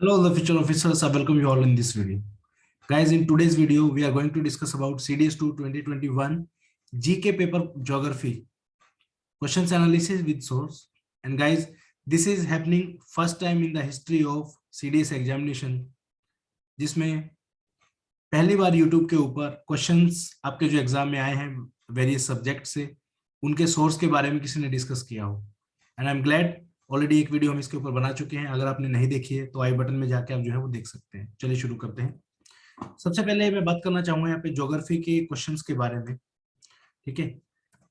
Hello, the future officers. I welcome you all in this video. Guys, in today's video, we are going to discuss about CDS2 2021 GK paper geography questions analysis with source. And guys, this is happening first time in the history of CDS examination, जिसमें पहली बार YouTube के ऊपर questions आपके जो exam में आए हैं various subject से, उनके सोर्स के बारे में किसी ने डिस्कस किया हो. And I am glad already एक वीडियो हम इसके ऊपर बना चुके हैं. अगर आपने नहीं देखी है तो आई बटन में जाके आप जो है वो देख सकते हैं. चलिए शुरू करते हैं. सबसे पहले मैं बात करना चाहूंगा यहाँ पे ज्योग्राफी के क्वेश्चंस के बारे में. ठीक है,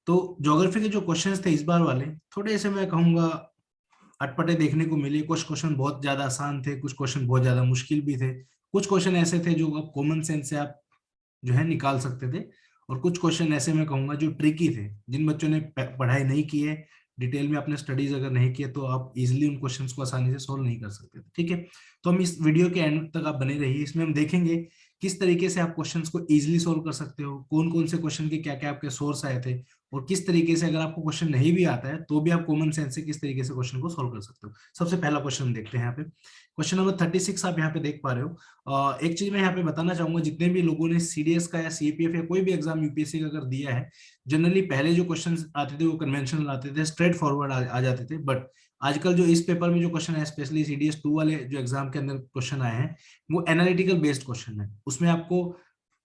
तो ज्योग्राफी के जो क्वेश्चंस थे इस बार वाले थोड़े से मैं कहूंगा अटपटे देखने को मिले. कुछ क्वेश्चन बहुत ज्यादा आसान थे, कुछ क्वेश्चन बहुत ज्यादा मुश्किल भी थे, कुछ क्वेश्चन ऐसे थे जो आप कॉमन सेंस से आप जो है निकाल सकते थे, और कुछ क्वेश्चन ऐसे मैं कहूंगा जो ट्रिकी थे. जिन बच्चों ने पढ़ाई नहीं की है, डिटेल में अपने स्टडीज अगर नहीं किए, तो आप इजीली उन क्वेश्चंस को आसानी से सोल्व नहीं कर सकते थे. ठीक है, तो हम इस वीडियो के एंड तक आप बने रहिए. इसमें हम देखेंगे किस तरीके से आप क्वेश्चंस को इजीली सोल्व कर सकते हो, कौन कौन से क्वेश्चन के क्या क्या आपके सोर्स आए थे, और किस तरीके से अगर आपको क्वेश्चन नहीं भी आता है तो भी आप कॉमन सेंस से किस तरीके से क्वेश्चन को सोल्व कर सकते हो. सबसे पहला क्वेश्चन देखते हैं यहाँ पे. क्वेश्चन नंबर 36 आप यहाँ पे देख पा रहे हो. एक चीज मैं यहाँ पे बताना चाहूंगा, जितने भी लोगों ने सीडीएस का या सीपीएफ या कोई भी एग्जाम यूपीएससी का अगर दिया है, जनरली पहले जो क्वेश्चन आते थे वो कन्वेंशनल आते थे, स्ट्रेट फॉरवर्ड आ जाते थे. बट आजकल जो इस पेपर में जो क्वेश्चन है, स्पेशली सीडीएस 2 वाले जो एग्जाम के अंदर क्वेश्चन आए हैं, वो एनालिटिकल बेस्ड क्वेश्चन है. उसमें आपको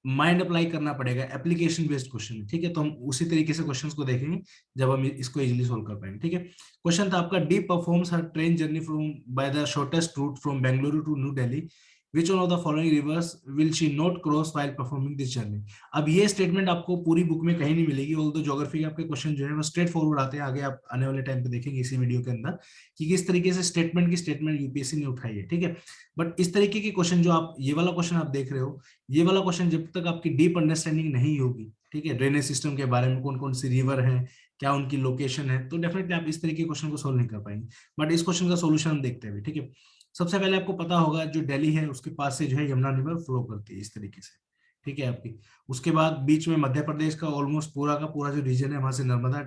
माइंड अप्लाई करना पड़ेगा, एप्लीकेशन बेस्ड क्वेश्चन है. ठीक है, तो हम उसी तरीके से क्वेश्चंस को देखेंगे जब हम इसको इजीली सोल्व कर पाएंगे. ठीक है, क्वेश्चन था आपका, D performs her train journey from by the shortest route from Bengaluru to New Delhi, which one of the following rivers will she not cross while performing this journey. अब ये स्टेटमेंट आपको पूरी बुक में कहीं नहीं मिलेगी, ऑल्दो ज्योग्राफी के आपके क्वेश्चन जो है वो स्ट्रेट फॉरवर्ड आते हैं. आगे आप आने वाले टाइम पे देखेंगे इसी वीडियो के अंदर कि किस तरीके से स्टेटमेंट यूपीएससी ने उठाई है. ठीक है, बट इस तरीके के क्वेश्चन जो आप ये वाला क्वेश्चन आप देख रहे हो, ये वाला क्वेश्चन जब तक आपकी डीप अंडरस्टैंडिंग नहीं होगी, ठीक है, ड्रेनेज सिस्टम के बारे में, कौन कौन सी रिवर है, क्या उनकी लोकेशन है, तो डेफिनेटली आप इस तरीके के क्वेश्चन को सोल्व नहीं कर पाएंगे. बट इस क्वेश्चन का सोल्यूशन हम देखते हैं. ठीक है, सबसे पहले आपको पता होगा जो दिल्ली है उसके पास से जो है यमुना रिवर फ्लो करती है इस तरीके से. ठीक है आपकी, उसके बाद बीच में मध्य प्रदेश का ऑलमोस्ट पूरा का पूरा जो रीजन है वहां से नर्मदा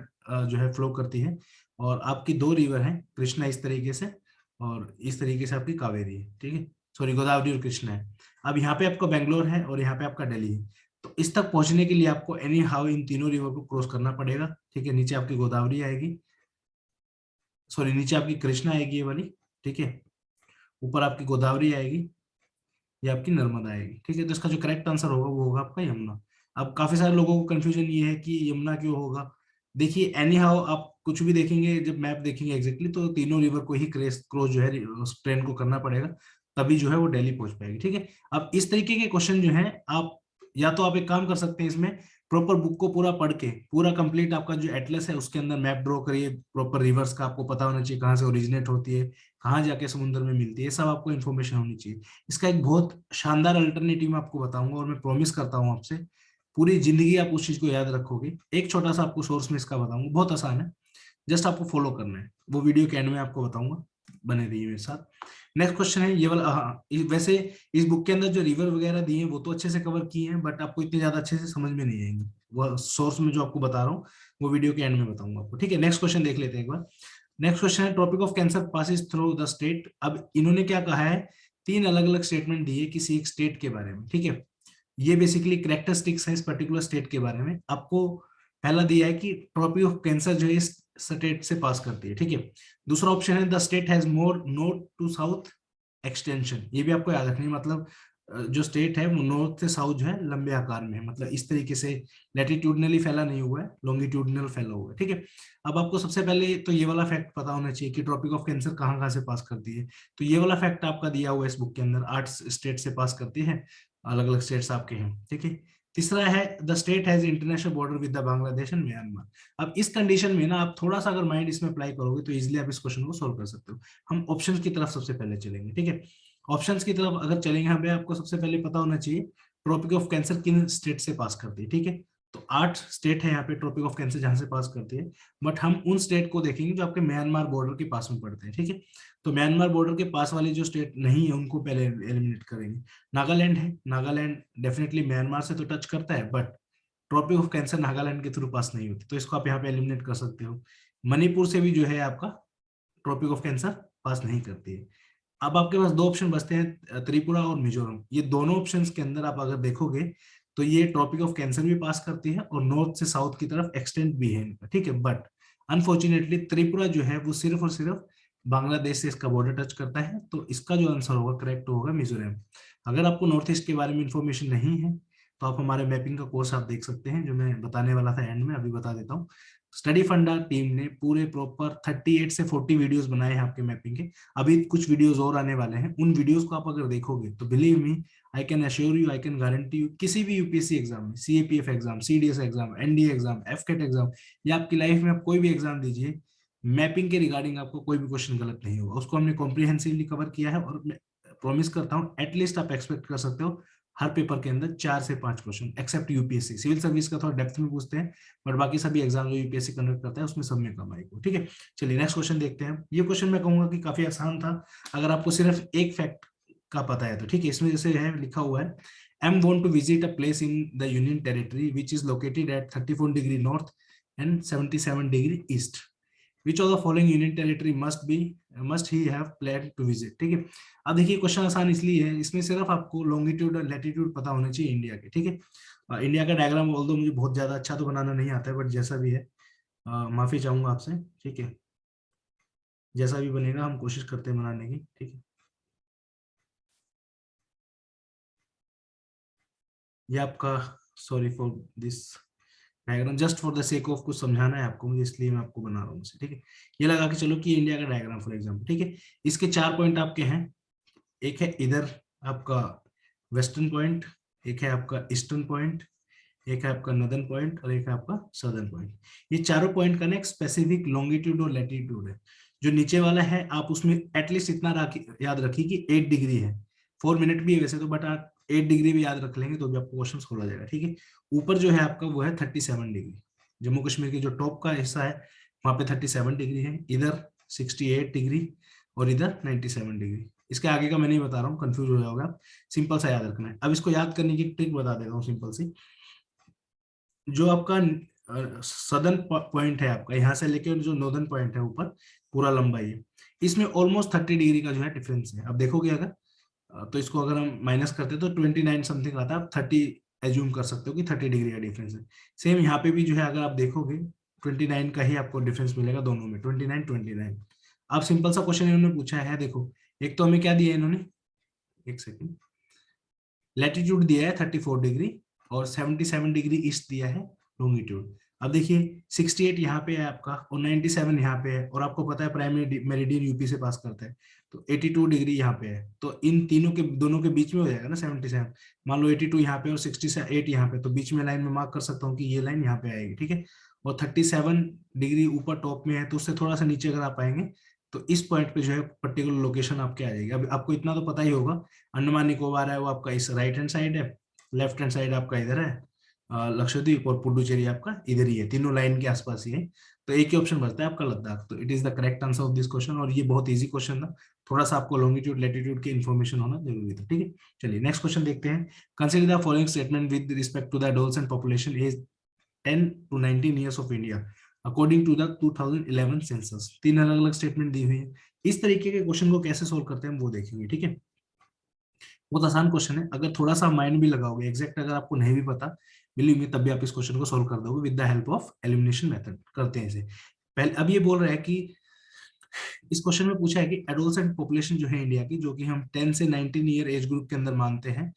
जो है फ्लो करती है. और आपकी दो रिवर है, कृष्णा इस तरीके से, और इस तरीके से आपकी कावेरी है. ठीक है, सॉरी, गोदावरी और कृष्णा है. अब यहाँ पे आपका बेंगलोर है और यहाँ पे आपका दिल्ली है. तो इस तक पहुंचने के लिए आपको एनी हाउ इन तीनों रिवर को क्रॉस करना पड़ेगा. ठीक है, नीचे आपकी गोदावरी आएगी, सॉरी नीचे आपकी कृष्णा आएगी ये वाली. ठीक है, ऊपर आपकी गोदावरी आएगी, ये आपकी नर्मदा आएगी. ठीक है, तो इसका जो करेक्ट आंसर होगा वो होगा आपका यमुना. अब काफी सारे लोगों को कंफ्यूजन ये है कि यमुना क्यों होगा. देखिए एनी हाउ आप कुछ भी देखेंगे, जब मैप देखेंगे एग्जैक्टली, तो तीनों रिवर को ही क्रॉस जो है उस ट्रेन को करना पड़ेगा, तभी जो है वो दिल्ली पहुंच पाएगी. ठीक है, अब इस तरीके के क्वेश्चन जो है आप, या तो आप एक काम कर सकते हैं, इसमें प्रॉपर बुक को पूरा पढ़ के पूरा कंप्लीट आपका जो एटलस है उसके अंदर मैप ड्रॉ करिए. प्रॉपर रिवर्स का आपको पता होना चाहिए, कहाँ से ओरिजिनेट होती है, कहाँ जाके समुद्र में मिलती है, सब आपको इन्फॉर्मेशन होनी चाहिए. इसका एक बहुत शानदार अल्टरनेटिव मैं आपको बताऊंगा, और मैं प्रॉमिस करता हूँ आपसे पूरी जिंदगी आप उस चीज को याद रखोगे. एक छोटा सा आपको सोर्स में इसका बताऊंगा, बहुत आसान है, जस्ट आपको फॉलो करना है. वो वीडियो के एंड में आपको बताऊंगा, बने रहिए मेरे साथ. नेक्स्ट क्वेश्चन है ये वाला. हाँ, वैसे इस बुक के अंदर जो रिवर वगैरह दिए हैं वो तो अच्छे से कवर किए हैं, बट आपको इतने ज्यादा अच्छे से समझ में नहीं आएंगे. वो सोर्स में जो आपको बता रहा हूँ वो वीडियो के एंड में बताऊंगा आपको. ठीक है, नेक्स्ट क्वेश्चन देख लेते हैं एक बार. नेक्स्ट क्वेश्चन है, tropic of cancer passes through the state. अब इन्होंने क्या कहा है, तीन अलग अलग स्टेटमेंट दिए किसी एक स्टेट के बारे में. ठीक है, ये बेसिकली करेक्टरिस्टिक्स है इस पर्टिकुलर स्टेट के बारे में. आपको पहला दिया है कि ट्रॉपिक ऑफ कैंसर जो है इस स्टेट से पास करती है. ठीक है, दूसरा ऑप्शन है the state has more north to south extension. ये भी आपको याद रखनी है, मतलब जो स्टेट है वो नॉर्थ से साउथ जो है लंबे आकार में है, मतलब इस तरीके से लैटिट्यूडनली फैला नहीं हुआ है, लॉन्गिट्यूडनल फैला हुआ है. ठीक है, अब आपको सबसे पहले तो ये वाला फैक्ट पता होना चाहिए कि ट्रॉपिक ऑफ कैंसर कहाँ कहाँ से पास करती है. तो ये वाला फैक्ट आपका दिया हुआ है इस बुक के अंदर, 8 स्टेट से पास करती है, अलग अलग स्टेट्स आपके हैं. ठीक है, तीसरा है the state has international border with the Bangladesh and Myanmar. अब इस कंडीशन में ना आप थोड़ा सा अगर माइंड इसमें अप्लाई करोगे तो इजीली आप इस क्वेश्चन को सोल्व कर सकते हो. हम ऑप्शंस की तरफ सबसे पहले चलेंगे. ठीक है, ऑप्शंस की तरफ अगर चलेंगे, यहाँ पे आपको सबसे पहले पता होना चाहिए ट्रॉपिक ऑफ कैंसर किन स्टेट से पास करती है. ठीक है, तो 8 स्टेट है यहाँ पे ट्रॉपिक ऑफ कैंसर जहां से पास करती है, बट हम उन स्टेट को देखेंगे जो आपके म्यांमार बॉर्डर के पास में पड़ते हैं. ठीक है, तो म्यांमार बॉर्डर के पास वाली जो स्टेट नहीं है उनको पहले एलिमिनेट करेंगे. नागालैंड है, नागालैंड डेफिनेटली म्यांमार से तो टच करता है, but tropic of cancer Nagaland के थ्रू पास नहीं होती, तो इसको आप यहाँ पे एलिमिनेट कर सकते हो. मणिपुर से भी जो है आपका ट्रॉपिक ऑफ कैंसर पास नहीं करती है. अब आपके पास दो ऑप्शन बचते हैं, त्रिपुरा और मिजोरम। ये दोनों ऑप्शंस के अंदर आप अगर देखोगे तो ये ट्रॉपिक ऑफ कैंसर भी पास करती है और नॉर्थ से साउथ की तरफ एक्सटेंड भी है इनका, ठीक है। बट अनफॉर्चुनेटली त्रिपुरा जो है वो सिर्फ और सिर्फ बांग्लादेश से इसका बॉर्डर टच करता है, तो इसका जो आंसर होगा करेक्ट होगा मिजोरम। अगर आपको नॉर्थ ईस्ट के बारे में इंफॉर्मेशन नहीं है तो आप हमारे मैपिंग का कोर्स आप देख सकते हैं, जो मैं बताने वाला था एंड में, अभी बता देता हूँ। स्टडी फंडा टीम ने पूरे प्रॉपर 38 से 40 वीडियोस बनाए हैं आपके मैपिंग के। अभी कुछ वीडियोस और आने वाले हैं, उन वीडियोस को आप अगर देखोगे तो believe me, I can assure you, I can guarantee you, किसी भी यूपीएससी एग्जाम में, CAPF exam, CDS exam, NDA exam, AFCAT exam, या आपकी लाइफ में आप कोई भी एग्जाम दीजिए, मैपिंग के रिगार्डिंग आपको कोई भी क्वेश्चन गलत नहीं होगा। उसको हमने कॉम्प्रिहेंसिवली कवर किया है और मैं प्रॉमिस करता हूँ एटलीस्ट आप एक्सपेक्ट कर सकते हो हर पेपर के अंदर 4 से 5 question, except UPSC. Civil service का थोड़ा डेप्थ में पूछते हैं, बट बाकी सभी एग्जाम जो यूपीएससी कंडक्ट करता है उसमें सब में कम आएगा, ठीक है। चलिए नेक्स्ट क्वेश्चन देखते हैं। ये क्वेश्चन मैं कहूंगा कि काफी आसान था अगर आपको सिर्फ एक फैक्ट का पता है तो, ठीक है। इसमें जैसे है लिखा हुआ है, am want to visit a place in the union territory which is located at 34 degree north and 77 degree east, which of the following union territory must he have planned to visit, ठीक है। अब देखिए question आसान इसलिए है, इसमें सिर्फ आपको लॉन्गिट्यूड और लैटिट्यूड पता होना चाहिए इंडिया के, ठीक है। इंडिया का डायग्राम ऑल्दो मुझे बहुत ज्यादा अच्छा तो बनाना नहीं आता है, बट जैसा भी है माफी चाहूंगा आपसे, ठीक है। जैसा भी बनेगा हम कोशिश करते हैं बनाने की, ठीक है। ये आपका, sorry for this diagram, just for the sake of कुछ समझाना है आपको मुझे, इसलिए मैं आपको बना रहा हूँ इसे, ठीक है। ये लगा के चलो कि इंडिया का डायग्राम फॉर एग्जांपल, ठीक है। इसके 4 पॉइंट आपके हैं, एक है इधर आपका वेस्टर्न पॉइंट, एक है आपका ईस्टर्न पॉइंट, एक है आपका नदर्न पॉइंट और एक है आपका सदर्न पॉइंट। ये चारों पॉइंट का ना एक स्पेसिफिक लॉन्गिट्यूड और लैटिट्यूड है। जो नीचे वाला है आप उसमें एटलीस्ट इतना याद रखिए कि 8 डिग्री है, 4 मिनट भी है वैसे तो, बट आप 8 डिग्री भी याद रख लेंगे तो भी आपको क्वेश्चन सोल्व हो जाएगा, ठीक है। ऊपर जो है आपका वो है 37 डिग्री, जम्मू कश्मीर की जो टॉप का हिस्सा है वहां पे 37 डिग्री है, इधर 68 डिग्री और इधर 97 डिग्री। इसके आगे का मैं नहीं बता रहा हूँ, कंफ्यूज हो जाओगे आप, सिंपल सा याद रखना है। अब इसको याद करने की ट्रिक बता देता हूँ सिंपल सी। जो आपका सदर्न पॉइंट है आपका, यहाँ से लेकर जो नॉर्दर्न पॉइंट है ऊपर पूरा लंबाई है, इसमें ऑलमोस्ट 30 डिग्री का जो है डिफरेंस है। अब देखोगे अगर तो इसको अगर हम माइनस करते हैं तो 29 समथिंग आता है, आप 30 एज्यूम कर सकते हो कि 30 डिग्री का डिफरेंस है। सेम यहाँ पे भी जो है अगर आप देखोगे 29 का ही आपको डिफरेंस मिलेगा दोनों में, 29। अब सिंपल सा क्वेश्चन इन्होंने पूछा है, देखो एक तो हमें क्या दिया है इन्होंने, एक सेकेंड, लैटिट्यूड दिया है 34 डिग्री और 77 डिग्री ईस्ट दिया है लॉन्गिट्यूड। अब देखिए 68 यहाँ पे है आपका और 97 यहाँ पे है, और आपको पता है प्राइम मेरिडियन यूपी से पास करता है, तो 82 डिग्री यहाँ पे है, तो इन तीनों के दोनों के बीच में हो जाएगा ना 77। मान लो 82 यहाँ पे और 68 यहाँ पे, तो बीच में लाइन में मार्क कर सकता हूँ कि ये लाइन यहाँ पे आएगी, ठीक है। और 37 डिग्री ऊपर टॉप में है, तो उससे थोड़ा सा नीचे अगर आप आएंगे तो इस पॉइंट पे जो है पर्टिकुलर लोकेशन आपके आ जाएगी। अब आपको इतना तो पता ही होगा, अंडमान निकोबार है वो आपका इस राइट हैंड साइड है, लेफ्ट हैंड साइड आपका इधर है लक्षद्वीप, और पुडुचेरी आपका इधर ही है, तीनों लाइन के आसपास ही है। तो एक ही ऑप्शन बचता है आपका लद्दाख, तो it is the correct answer of this question. और ये बहुत इजी क्वेश्चन था, थोड़ा सा आपको लॉन्गिट्यूड लैटिट्यूड की इन्फॉर्मेशन होना जरूरी था, ठीक है। चलिए नेक्स्ट क्वेश्चन देखते हैं। Consider the following statement with respect to the adolescent population as 10 to 19 years of India according to the 2011 census. 3 अलग अलग स्टेटमेंट दी हुई है। इस तरीके के क्वेश्चन को कैसे सोल्व करते हैं हम वो देखेंगे, ठीक है। बहुत आसान क्वेश्चन है, अगर थोड़ा सा माइंड भी लगाओगे, एग्जैक्ट अगर आपको नहीं भी पता बिलीव मी तब भी आप इस क्वेश्चन को सोल्व कर दोगे with the help of elimination method. करते हैं इसे पहले। अब ये बोल रहा है कि इस क्वेश्चन में पूछा है कि एडोलसेंट पॉपुलेशन जो है इंडिया की, जो कि हम 10 से 19 ईयर एज ग्रुप के अंदर मानते हैं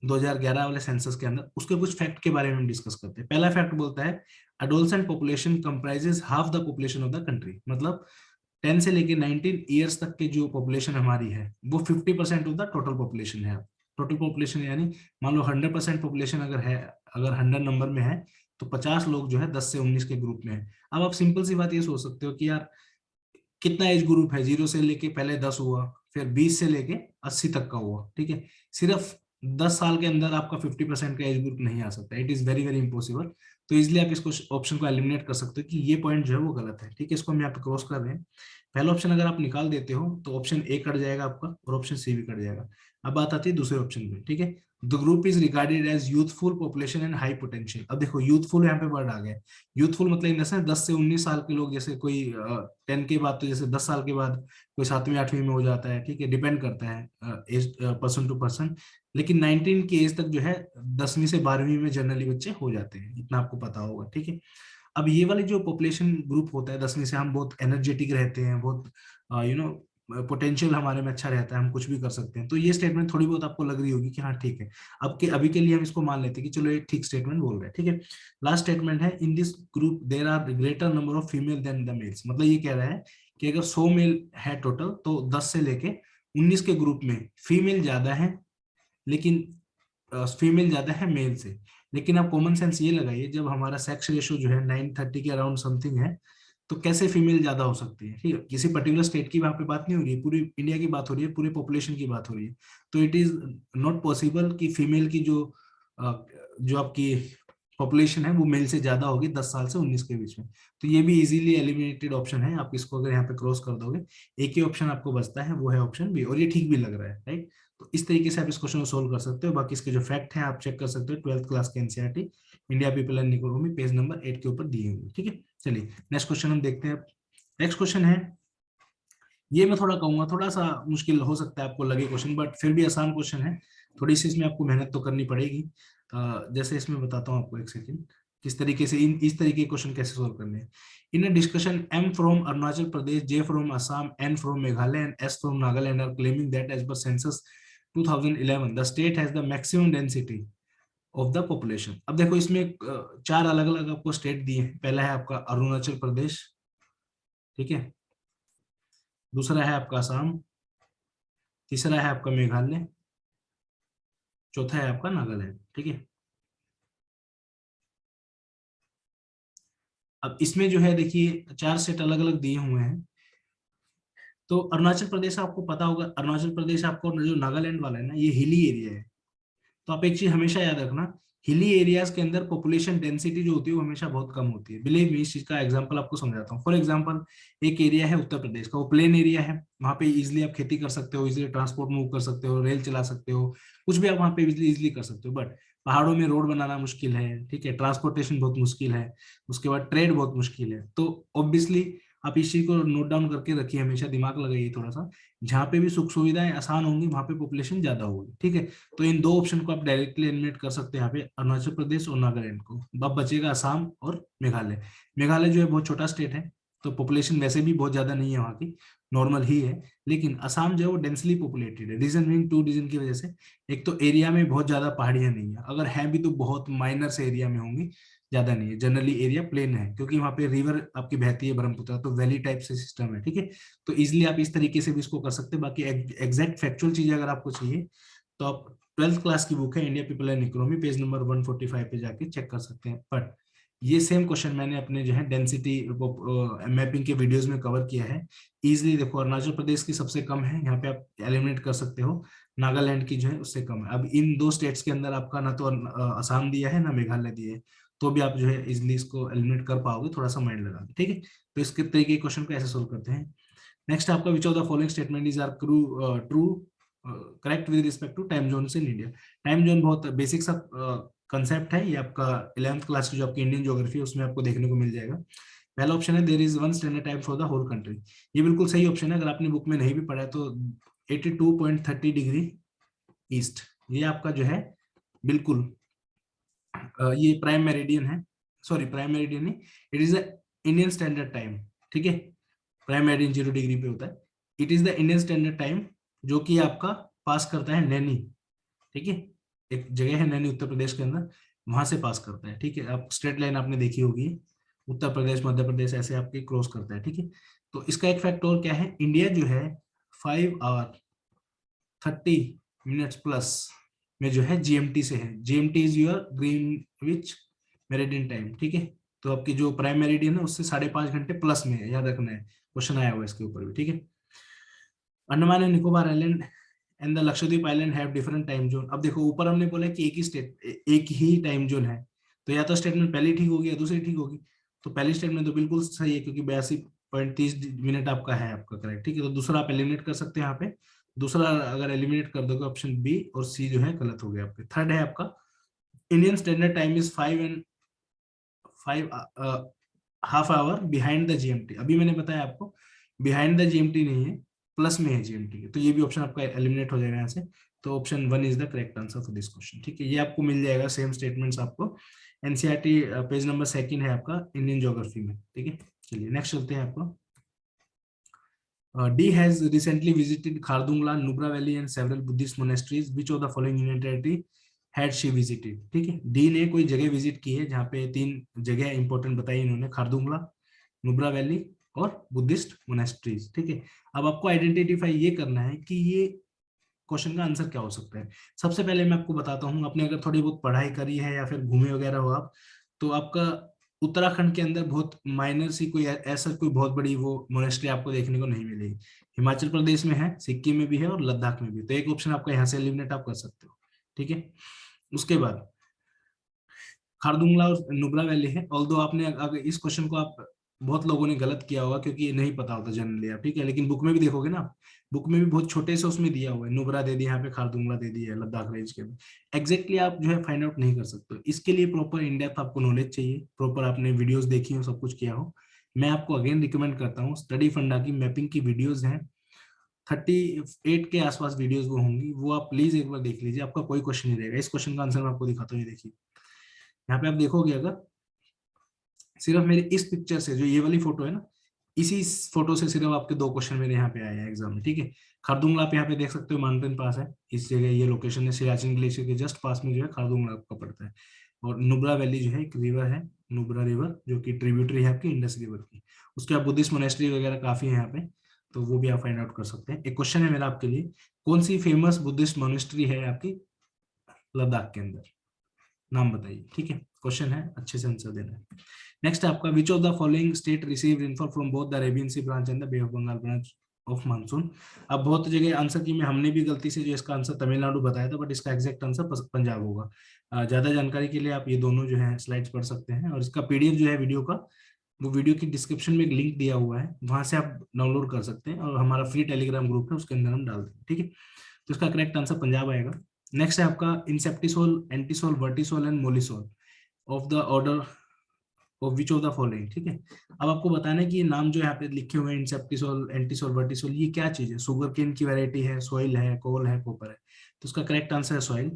2011 वाले सेंसस के अंदर, उसके कुछ फैक्ट के बारे में हम डिस्कस करते हैं। पहला फैक्ट बोलता है adolescent population comprises half the population of the country, मतलब 10 से लेके 19 ईयर्स तक की जो पॉपुलेशन हमारी है वो 50% ऑफ द टोटल पॉपुलेशन है। टोटल पॉपुलेशन यानी मान लो 100% पॉपुलेशन अगर है, अगर 100 नंबर में है तो 50 लोग जो है 10 से 19 के ग्रुप में है। अब आप सिंपल सी बात ये सोच सकते हो कि यार कितना एज ग्रुप है, 0 से लेके पहले 10 हुआ, फिर 20 से लेके 80 तक का हुआ, ठीक है। सिर्फ 10 साल के अंदर आपका 50% का एज ग्रुप नहीं आ सकता, it is very very impossible. तो इसलिए आप इसको ऑप्शन को एलिमिनेट कर सकते हो कि ये पॉइंट जो है वो गलत है, ठीक है। इसको हम यहाँ पे क्रॉस कर रहे हैं। पहला ऑप्शन अगर आप निकाल देते हो तो ऑप्शन ए कट जाएगा आपका और ऑप्शन सी भी कट जाएगा। अब बात आती है दूसरे ऑप्शन में, ठीक है। The group is regarded as youthful population and high potential. अब देखो यूथफुल यहाँ पे वर्ड आ गया। यूथफुल मतलब इन द सेंस 10 से 19 साल के लोग, जैसे कोई 10 के बाद, तो जैसे 10 साल के बाद कोई 7वीं 8वीं में हो जाता है, ठीक है, डिपेंड करता है एज पर्सन टू पर्सन। लेकिन 19 की एज तक जो है 10वीं से 12वीं में जनरली बच्चे हो जाते हैं, इतना आपको पता होगा, ठीक है। अब ये वाले जो पॉपुलेशन ग्रुप होता है 10वीं से, हम बहुत एनर्जेटिक रहते हैं, बहुत पोटेंशियल हमारे में अच्छा रहता है, हम कुछ भी कर सकते हैं, तो ये स्टेटमेंट थोड़ी बहुत आपको लग रही होगी कि हाँ ठीक है। अब के अभी के लिए हम इसको मान लेते हैं कि चलो ये ठीक स्टेटमेंट बोल रहे हैं, ठीक है। लास्ट स्टेटमेंट है, in this group there are greater number of female than the males. मतलब ये कह रहा है कि अगर 100 मेल है टोटल, तो 10 से लेके 19 के ग्रुप में फीमेल ज्यादा है, लेकिन फीमेल ज्यादा है मेल से। लेकिन आप कॉमन सेंस ये लगाइए, जब हमारा सेक्स रेशियो जो है 9:30 के अराउंड समथिंग है, तो कैसे फीमेल ज्यादा हो सकती है, ठीक है। किसी पर्टिकुलर स्टेट की वहां पे बात नहीं हो रही है, पूरी इंडिया की बात हो रही है, पूरी पॉपुलेशन की बात हो रही है। तो इट इज नॉट पॉसिबल कि फीमेल की जो आपकी पॉपुलेशन है वो मेल से ज्यादा होगी 10 साल से 19 के बीच में। तो ये भी इजीली एलिमिनेटेड ऑप्शन है, आप इसको अगर यहाँ पे क्रॉस कर दोगे, एक ही ऑप्शन आपको बचता है, वो है ऑप्शन बी, और ये ठीक भी लग रहा है, राइट। तो इस तरीके से आप इस क्वेश्चन को सोल्व कर सकते हो। बाकी इसके जो फैक्ट हैं आप चेक कर सकते हो 12th क्लास के NCERT India people and economy page number 8 के ऊपर दिए हुए, ठीक है। चलिए नेक्स्ट क्वेश्चन हम देखते हैं। नेक्स्ट क्वेश्चन है, ये मैं थोड़ा कहूंगा थोड़ा सा मुश्किल हो सकता है आपको लगे क्वेश्चन, बट फिर भी आसान क्वेश्चन है। थोड़ी सी इसमें आपको मेहनत तो करनी पड़ेगी। जैसे इसमें बताता हूँ आपको, एक सेकेंड, किस तरीके से इस तरीके के क्वेश्चन कैसे सोल्व करने हैं। In a discussion, M from Arunachal Pradesh, J from Assam, N from Meghalaya and S from Nagaland are claiming that as per census 2011 the state has the maximum density of the population. अब देखो इसमें 4 अलग अलग आपको स्टेट दिए हैं। पहला है आपका अरुणाचल प्रदेश, ठीक है। दूसरा है आपका असम, तीसरा है आपका मेघालय, चौथा है आपका नागालैंड, ठीक है। अब इसमें जो है देखिए 4 सेट अलग अलग दिए हुए हैं। तो अरुणाचल प्रदेश आपको पता होगा, अरुणाचल प्रदेश आपको जो नागालैंड वाला है ना, ये हिली एरिया है। तो आप एक चीज हमेशा याद रखना, हिली एरियाज के अंदर पॉपुलेशन डेंसिटी जो होती है वो हमेशा बहुत कम होती है। बिलीव मी, इस चीज का एग्जांपल आपको समझाता हूँ। फॉर एग्जांपल, एक एरिया है उत्तर प्रदेश का, वो प्लेन एरिया है, वहां पे इजिली आप खेती कर सकते हो, इजिली ट्रांसपोर्ट मूव कर सकते हो, रेल चला सकते हो, कुछ भी आप वहां पे इजिली कर सकते हो। बट पहाड़ों में रोड बनाना मुश्किल है, ठीक है, ट्रांसपोर्टेशन बहुत मुश्किल है, उसके बाद ट्रेड बहुत मुश्किल है। तो ऑब्वियसली आप इस चीज को नोट डाउन करके रखिए, हमेशा दिमाग लगाइए थोड़ा सा। जहाँ पे भी सुख सुविधाएं आसान होंगी वहां पे पॉपुलेशन ज्यादा होगी, ठीक है। तो इन दो ऑप्शन को आप डायरेक्टली एलिमिनेट कर सकते हैं यहाँ पे, अरुणाचल प्रदेश और नागालैंड को। अब बचेगा असम और मेघालय। मेघालय जो है बहुत छोटा स्टेट है, तो पॉपुलेशन वैसे भी बहुत ज्यादा नहीं है वहाँ की, नॉर्मल ही है। लेकिन असम जो है वो डेंसली पॉपुलेटेड है, रीजन मीन 2 रीजन की वजह से। एक तो एरिया में बहुत ज्यादा पहाड़ियां नहीं है, अगर है भी तो बहुत माइनर से एरिया में होंगी, ज्यादा नहीं है। जनरली एरिया प्लेन है, क्योंकि वहाँ पे रिवर आपकी बहती है ब्रह्मपुत्र, तो वैली टाइप से सिस्टम है, ठीक है। तो इजिली आप इस तरीके से भी इसको कर सकते हैं। बाकी एग्जैक्ट फैक्चुअल चीज अगर आपको चाहिए तो आप 12th क्लास की बुक है India people and economy page number 145 पे जाके चेक कर सकते हैं। बट ये सेम क्वेश्चन मैंने अपने जो है डेंसिटी मैपिंग के वीडियोस में कवर किया है। इजिली देखो, अरुणाचल प्रदेश की सबसे कम है, यहाँ पे आप एलिमिनेट कर सकते हो। नागालैंड की जो है उससे कम है। अब इन दो स्टेट्स के अंदर आपका ना तो असम दिया है ना मेघालय दिया है, तो भी आप जो है इजिली इसको एलिमिनेट कर पाओगे, थोड़ा सा माइंड लगा के, ठीक है। तो इसके तरीके के क्वेश्चन को ऐसे सोल्व करते हैं। नेक्स्ट आपका, which of the following statement is are true correct with respect to time zone in India. Time zone बहुत बेसिक सा कंसेप्ट है, ये आपका 11th क्लास की जो आपकी इंडियन ज्योग्राफी है उसमें आपको देखने को मिल जाएगा। पहला ऑप्शन है, there is one standard time for the whole country. ये बिल्कुल सही ऑप्शन है, अगर आपने बुक में नहीं भी पढ़ा है तो 82.30 डिग्री ईस्ट, ये आपका जो है बिल्कुल ये प्राइम मेरिडियन है। सॉरी, प्राइम मेरिडियन नहीं, it is the Indian standard time, ठीक है। प्राइम मेरिडियन 0 डिग्री पे होता है। It is the Indian standard time, जो कि आपका पास करता है नैनी, ठीक है। एक जगह है नैनी उत्तर प्रदेश के अंदर, वहां से पास करता है, ठीक है। आप स्ट्रेट लाइन आपने देखी होगी, उत्तर प्रदेश मध्य प्रदेश ऐसे आपके क्रॉस करता है, ठीक है। तो इसका एक फैक्ट और क्या है, इंडिया जो है 5 hour 30 minutes प्लस में जो है जीएमटी से है। GMT is your Greenwich meridian time, ठीक है। तो आपकी जो प्राइम मेरिडियन है उससे 5.5 घंटे प्लस में है, याद रखना है, क्वेश्चन आया हुआ है इसके ऊपर भी, ठीक है। Andaman and Nicobar island and the Lakshadweep island have different time zone. अब देखो ऊपर हमने बोला कि एक ही टाइम जोन है, तो या तो स्टेटमेंट पहली ठीक होगी या दूसरी ठीक होगी। तो पहली स्टेटमेंट तो बिल्कुल सही है, क्योंकि 82 30 मिनट आपका है आपका करेक्ट, ठीक है। तो दूसरा आप एलिमिनेट कर सकते हैं यहाँ पे, दूसरा अगर एलिमिनेट कर दोगे ऑप्शन बी और सी जो है गलत हो गया आपके। थर्ड है आपका Indian standard time is 5 half hour behind the GMT. अभी मैंने बताया आपको बिहाइंड द जीएमटी नहीं है, प्लस में है जीएमटी, तो ये भी ऑप्शन आपका एलिमिनेट हो जाएगा यहाँ से। तो option 1 is the correct answer for this question, ठीक है। ये आपको मिल जाएगा सेम स्टेटमेंट्स आपको एनसीईआरटी पेज नंबर 2 है आपका इंडियन ज्योग्राफी में, ठीक है। चलिए नेक्स्ट चलते हैं आपको। D has recently visited Khardungla, Nubra Valley and several Buddhist monasteries. Which of the following union territory had she visited? ठीक है, डी ने कोई जगह विजिट की है जहाँ पे 3 जगह इंपॉर्टेंट बताई इन्होंने, खारदुंगला, नुब्रा वैली और बुद्धिस्ट मोनेस्ट्रीज, ठीक है। अब आपको आइडेंटिफाई ये करना है कि ये क्वेश्चन का आंसर क्या हो सकता है। सबसे पहले मैं आपको बताता हूँ, आपने अगर थोड़ी बहुत पढ़ाई करी है या फिर घूमे वगैरह हो आप, तो आपका उत्तराखंड के अंदर बहुत माइनर सी कोई ऐसा कोई बहुत बड़ी वो मोनेस्ट्री आपको देखने को नहीं मिलेगी। हिमाचल प्रदेश में है, सिक्किम में भी है और लद्दाख में भी, तो एक ऑप्शन आपका यहाँ से एलिमिनेट आप कर सकते हो, ठीक है। उसके बाद खारदुंगला और नुब्रा वैली है। ऑल्दो आपने अगर इस क्वेश्चन को आप बहुत लोगों ने गलत किया होगा क्योंकि ये नहीं पता होता जनरली आप, ठीक है, लेकिन बुक में भी देखोगे ना, बुक में भी बहुत छोटे से उसमें दिया हुआ है, नुब्रा दे दिया यहाँ पे, खारदुंगला दे दिया है लद्दाख रेंज के अंदर। एग्जैक्टली आप जो है फाइंड आउट नहीं कर सकते, इसके लिए प्रॉपर इन डेप्थ आपको नॉलेज चाहिए, प्रॉपर आपने वीडियोस देखी हो, सब कुछ किया हो। मैं आपको अगेन रिकमेंड करता हूँ, स्टडी फंडा की मैपिंग की वीडियोज हैं, 38 के आसपास वीडियोस वो होंगी, वो आप प्लीज एक बार देख लीजिए, आपका कोई क्वेश्चन नहीं रहेगा। इस क्वेश्चन का आंसर मैं आपको दिखाता हूँ, ये देखिए यहाँ पे आप देखोगे, अगर सिर्फ मेरी इस पिक्चर से, जो ये वाली फोटो है ना, इसी फोटो से सिर्फ आपके 2 क्वेश्चन मेरे यहाँ पे आए हैं एग्जाम में, ठीक है। खारदुंगला आप यहाँ पे देख सकते हो, माउंटेन पास है इस जगह, ये लोकेशन है सियाचिन ग्लेशियर के जस्ट पास में जो है खारदुंगला आपका पड़ता है। और नुब्रा वैली जो है एक रिवर है, नुब्रा रिवर, जो कि ट्रिब्यूटरी है आपकी इंडस रिवर की। उसके बाद बुद्धिस्ट मोनेस्ट्री वगैरह काफी है यहाँ पे, तो वो भी आप फाइंड आउट कर सकते हैं। एक क्वेश्चन है मेरा आपके लिए, कौन सी फेमस बुद्धिस्ट मोनेस्ट्री है आपकी लद्दाख के अंदर, नाम बताइए, ठीक है। क्वेश्चन है, अच्छे से आंसर देना है। नेक्स्ट आपका, which of the following state receive rainfall from both the Arabian sea branch and the bay of Bengal branch of monsoon. अब बहुत जगह आंसर की में हमने भी गलती से जो इसका आंसर तमिलनाडु बताया था, बट इसका एग्जैक्ट आंसर पंजाब होगा। ज्यादा जानकारी के लिए आप ये दोनों जो है स्लाइड्स पढ़ सकते हैं, और इसका पीडीएफ जो है वीडियो का, वो वीडियो की डिस्क्रिप्शन में एक लिंक दिया हुआ है, वहां से आप डाउनलोड कर सकते हैं, और हमारा फ्री टेलीग्राम ग्रुप है उसके अंदर हम डाल देंगे, ठीक है। तो इसका करेक्ट आंसर पंजाब आएगा। नेक्स्ट है आपका, inceptisol, entisol, vertisol and mollisol of the order of which of the following, ठीक है। अब आपको बताना है कि ये नाम जो यहाँ पे लिखे हुए हैं, इंसेप्टिसोल, एंटीसोल, वर्टिसोल, ये क्या चीज है। शुगर केन की वैरायटी है, सॉइल है, कोल है, कॉपर है, तो उसका करेक्ट आंसर है सॉइल।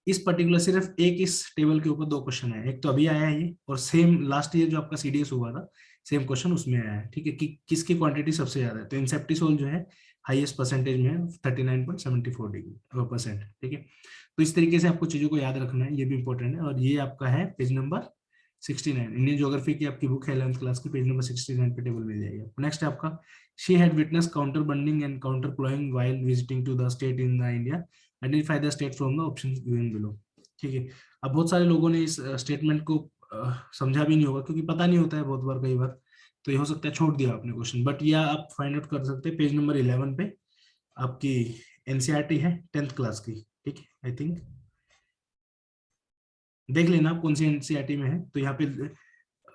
इस पर्टिकुलर सिर्फ एक इस टेबल के ऊपर 2 क्वेश्चन है, एक तो अभी आया है ये, और सेम लास्ट ईयर जो आपका सीडीएस हुआ था, सेम क्वेश्चन उसमें आया है, ठीक है, कि किसकी क्वांटिटी सबसे ज्यादा है। तो इंसेप्टिसोल जो है हाईएस्ट परसेंटेज में है, 39.74%, ठीक है। तो इस तरीके से आपको चीजों को याद रखना है, ये भी इंपॉर्टेंट है। और ये आपका है पेज नंबर 69, इंडियन ज्योग्राफी की आपकी बुक है 11th क्लास की, पेज नंबर 69 पे टेबल मिल जाएगी। नेक्स्ट है आपका, she had witness counter bunding and counter ploughing while visiting to the state in the India, identify the state from the options given below, ठीक है। अब बहुत सारे लोगों ने इस स्टेटमेंट को समझा भी नहीं होगा, क्योंकि पता नहीं होता है बहुत बार, कई बार, तो ये हो सकता है छोड़ दिया आपने क्वेश्चन, बट यह आप फाइंड आउट कर सकते हैं पेज नंबर 11 पे, आपकी एनसीईआरटी है 10th क्लास की, ठीक है। आई थिंक देख लेना आप कौन सी एनसीईआरटी में है। तो यहाँ पे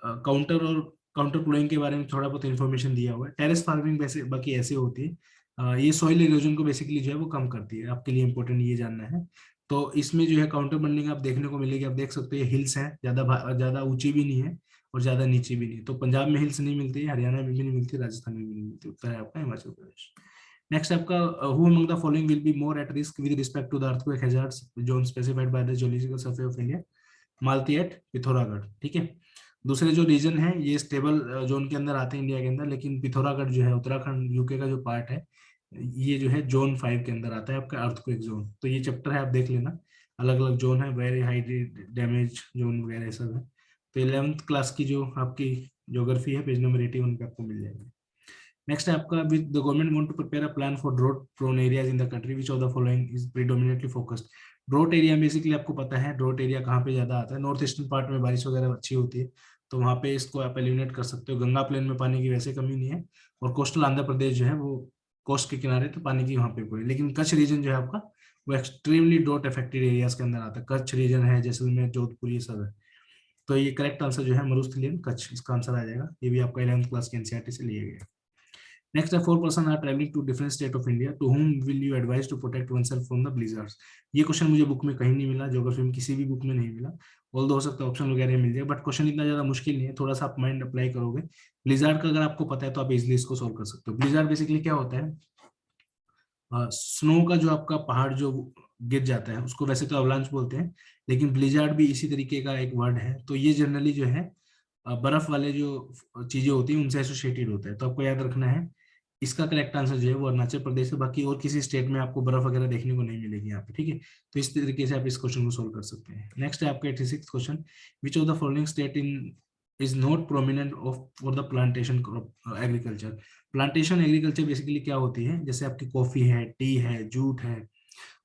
काउंटर और काउंटर प्लोइंग के बारे में थोड़ा बहुत इन्फॉर्मेशन दिया हुआ है। टेरेस फार्मिंग वैसे बाकी ऐसे होती है, ये सॉइल इरोजन को बेसिकली जो है वो कम करती है, आपके लिए इंपॉर्टेंट ये जानना है। तो इसमें जो है काउंटर बंडिंग आप देखने को मिलेगी, आप देख सकते हो हिल्स हैं, ज्यादा ऊंची भी नहीं है और ज्यादा नीची भी नहीं। तो पंजाब में हिल्स नहीं मिलती, हरियाणा में भी नहीं मिलती, राजस्थान में भी नहीं मिलती, उत्तर है आपका हिमाचल प्रदेश। नेक्स्ट आपका, who among the following will be more at risk with respect to the earthquake hazards zone specified by the geological survey of India, Malti at Pithoragarh, ठीक है। दूसरे जो रीजन है ये स्टेबल जोन के अंदर आते हैं इंडिया के अंदर, लेकिन पिथौरागढ़ जो है उत्तराखंड यूके का जो पार्ट है, ये जो है जोन 5 के अंदर आता है आपका अर्थक्वेक जोन। तो ये चैप्टर है, आप देख लेना, अलग अलग जोन है, वेरी हाई डैमेज जोन वगैरह सब है। तो 11th क्लास की जो आपकी ज्योग्राफी है पेज नंबर 81 पे आपको मिल जाएगी। नेक्स्ट है आपका, with the government want to prepare a plan for drought prone areas in the country, which of the following is predominately focused. Drought area basically आपको पता है ड्रॉट एरिया कहाँ पे ज्यादा आता है, नॉर्थ ईस्टर्न पार्ट में बारिश वगैरह अच्छी होती है, तो वहाँ पे इसको आप एलिमिनेट कर सकते हो। गंगा प्लेन में पानी की वैसे कमी नहीं है, और कोस्टल आंध्र प्रदेश जो है वो कोस्ट के किनारे, तो पानी की वहाँ पे कोई, लेकिन कच्छ रीजन जो है आपका वो एक्सट्रीमली ड्रॉट अफेक्टेड एरियाज के अंदर आता है। कच्छ रीजन है, जैसलमेर, जोधपुर, ये सब है। तो ये करेक्ट आंसर जो है मरुस्थलीयन कच्छ, इसका आंसर आ जाएगा। ये भी आपका 11th क्लास के एनसीईआरटी से लिया गया। नेक्स्ट है 4 person are travelling to different state of India, to whom will you advise to protect oneself from the blizzards. ये क्वेश्चन मुझे बुक में कहीं नहीं मिला, ज्योग्राफी में किसी भी बुक में नहीं मिला। ऑल्दो हो सकता है ऑप्शन वगैरह मिल जाए, बट क्वेश्चन इतना ज्यादा मुश्किल नहीं है, थोड़ा सा आप माइंड अप्लाई करोगे। ब्लिजर्ड का अगर आपको पता है तो आप इजिली इसको सोल्व कर सकते हो। ब्लिजर्ड बेसिकली क्या होता है, स्नो का जो आपका पहाड़ जो गिर जाता है उसको वैसे तो अवलांच बोलते हैं, लेकिन ब्लिजर्ड भी इसी तरीके का एक वर्ड है। तो ये जनरली जो है बर्फ वाले जो चीजें होती हैं उनसे एसोसिएटेड होता है। तो आपको याद रखना है इसका करेक्ट आंसर जो है वो अरुणाचल प्रदेश है। बाकी और किसी स्टेट में आपको बर्फ वगैरह देखने को नहीं मिलेगी यहाँ पे, ठीक है। तो इस तरीके से आप इस क्वेश्चन को सोल्व कर सकते हैं। नेक्स्ट है आपका 86 question, which of the following state in is not prominent of for the plantation agriculture. Plantation agriculture basically क्या होती है, जैसे आपकी कॉफी है, टी है, जूट है,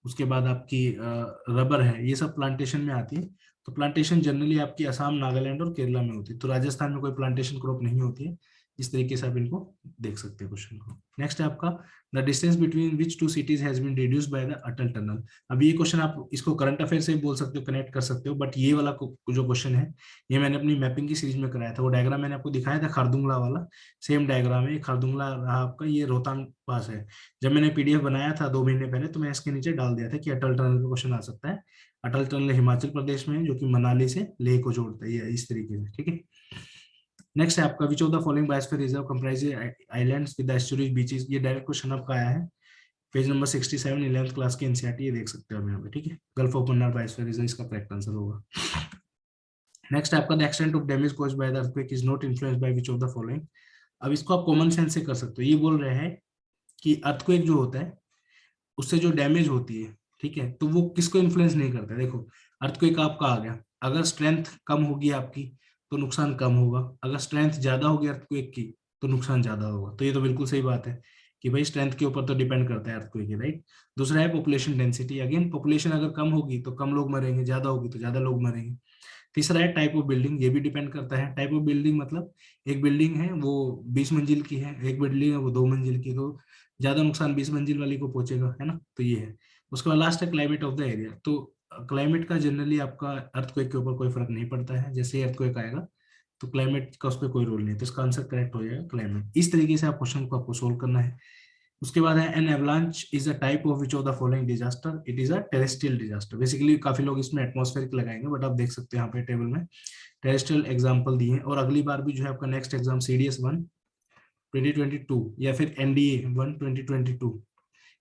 उसके बाद आपकी रबर है, ये सब प्लांटेशन में आती है। तो प्लांटेशन जनरली आपकी असम, नागालैंड और केरला में होती है। तो राजस्थान में कोई प्लांटेशन क्रॉप नहीं होती है। इस तरीके से आप इनको देख सकते हैं क्वेश्चन को। नेक्स्ट है आपका the distance between which two cities has been reduced by the Atal tunnel. अब ये क्वेश्चन आप इसको करंट अफेयर से बोल सकते हो, कनेक्ट कर सकते हो, बट ये वाला जो क्वेश्चन है ये मैंने अपनी मैपिंग की सीरीज में कराया था। वो डायग्राम मैंने आपको दिखाया था खारदुंगला वाला, सेम डायग्राम है। खारदुंगला रहा आपका, ये रोहतांग पास है। जब मैंने पीडीएफ बनाया था 2 महीने पहले तो मैं इसके नीचे डाल दिया था कि अटल टनल का क्वेश्चन आ सकता है। अटल टनल हिमाचल प्रदेश में है, जो कि मनाली से लेह को जोड़ता है, ये इस तरीके से, ठीक है। नेक्स्ट है आपका which of the following biosphere reserve comprises islands with estuaries beaches. ये डायरेक्ट क्वेश्चन आपका आया है पेज नंबर 67 11th क्लास के एनसीईआरटी, ये देख सकते हो आप यहाँ पे, ठीक है। Gulf of Mannar biosphere reserve इसका करेक्ट आंसर होगा। नेक्स्ट आपका the extent of damage caused by the earthquake is not influenced by which of the following. अब इसको आप कॉमन सेंस से कर सकते हो। ये बोल रहे हैं कि अर्थक्वेक जो होता है उससे जो डैमेज होती है, ठीक है, तो वो किसको इन्फ्लुएंस नहीं करता है। देखो अर्थक्वेक आपका आ गया, अगर स्ट्रेंथ कम होगी आपकी तो नुकसान कम होगा, अगर स्ट्रेंथ ज्यादा होगी अर्थक्वेक की तो नुकसान ज्यादा होगा। तो ये तो बिल्कुल सही बात है कि भाई स्ट्रेंथ के ऊपर तो डिपेंड करता है अर्थक्वेक, राइट। दूसरा है पॉपुलेशन डेंसिटी, अगेन पॉपुलेशन अगर कम होगी तो कम लोग मरेंगे, ज्यादा होगी तो ज्यादा लोग मरेंगे। तीसरा है टाइप ऑफ बिल्डिंग, ये भी डिपेंड करता है। टाइप ऑफ बिल्डिंग मतलब एक बिल्डिंग है वो 20 मंजिल की है, एक बिल्डिंग है वो 2 मंजिल की, तो ज्यादा नुकसान 20 मंजिल वाली को पहुंचेगा, है ना। तो ये है। उसके बाद लास्ट है क्लाइमेट ऑफ द एरिया। तो क्लाइमेट का जनरली आपका अर्थक्वेक के ऊपर कोई फर्क नहीं पड़ता है, जैसे अर्थक्वेक आएगा तो क्लाइमेट का उस पर कोई रोल नहीं है। तो इसका आंसर करेक्ट हो जाएगा क्लाइमेट। इस तरीके से आप क्वेश्चन को आपको सोल्व करना है। उसके बाद है an avalanche is a type of which of the following disaster. It is a terrestrial disaster. Basically काफी लोग इसमें एटमॉस्फेरिक लगाएंगे, बट आप देख सकते हैं यहाँ पे टेबल में टेरेस्ट्रियल एग्जांपल दिए हैं। और अगली बार भी जो है आपका नेक्स्ट एग्जाम सीडीएस 1 2022 या फिर एनडीए 1 2022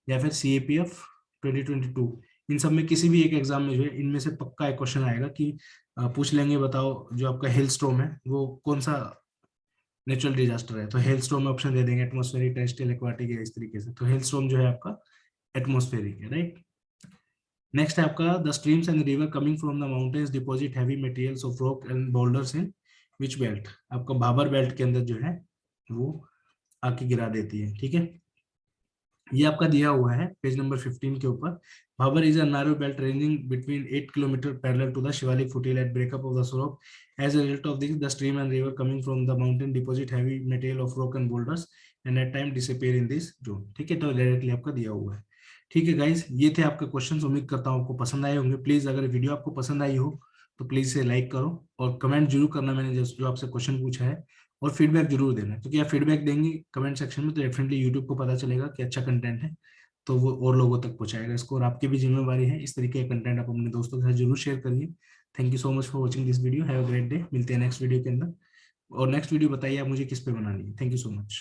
या फिर सीएपीएफ 2022, इन सब में किसी भी एक एग्जाम में जो है इनमें से पक्का एक क्वेश्चन आएगा कि पूछ लेंगे बताओ जो आपका हेल स्टॉर्म है वो कौन सा नेचुरल डिजास्टर है। तो हेल स्टॉर्म में ऑप्शन दे देंगे एटमॉस्फेरिक, टेरेस्ट्रियल, एक्वाटिक है, इस तरीके से। तो हेल स्टॉर्म जो है आपका एटमॉस्फेरिक है, राइट। नेक्स्ट है आपका the streams and river coming from the mountains deposit heavy materials of rock and boulders in which belt. आपका भाबर बेल्ट के अंदर जो है वो आके गिरा देती है, ठीक है। ये आपका दिया हुआ है पेज नंबर 15 के ऊपर। Bhabar is a narrow belt ranging between 8 kilometre parallel to the Shivalik foothill at breakup of the slope. As a result of this the stream and river coming from the mountain deposit heavy material of rock and boulders and at time disappear in this zone, ठीक है। तो directly आपका दिया हुआ है, ठीक है guys. ये थे आपके क्वेश्चंस, उम्मीद करता हूँ आपको पसंद आए होंगे। प्लीज अगर वीडियो आपको पसंद आई हो तो प्लीज इसे लाइक करो और कमेंट जरूर करना मैंने जो आपसे क्वेश्चन पूछा है, और फीडबैक जरूर देना, क्योंकि आप फीडबैक देंगे कमेंट सेक्शन में तो डेफिनेटली यूट्यूब को पता चलेगा कि अच्छा कंटेंट है, तो वो और लोगों तक पहुंचाएगा इसको। और आपकी भी जिम्मेवारी है इस तरीके का कंटेंट आप अपने दोस्तों के साथ जरूर शेयर करिए। Thank you so much for watching this video. Have a great day. मिलते हैं नेक्स्ट वीडियो के अंदर। और नेक्स्ट वीडियो बताइए आप मुझे किस पे बनानी है। Thank you so much.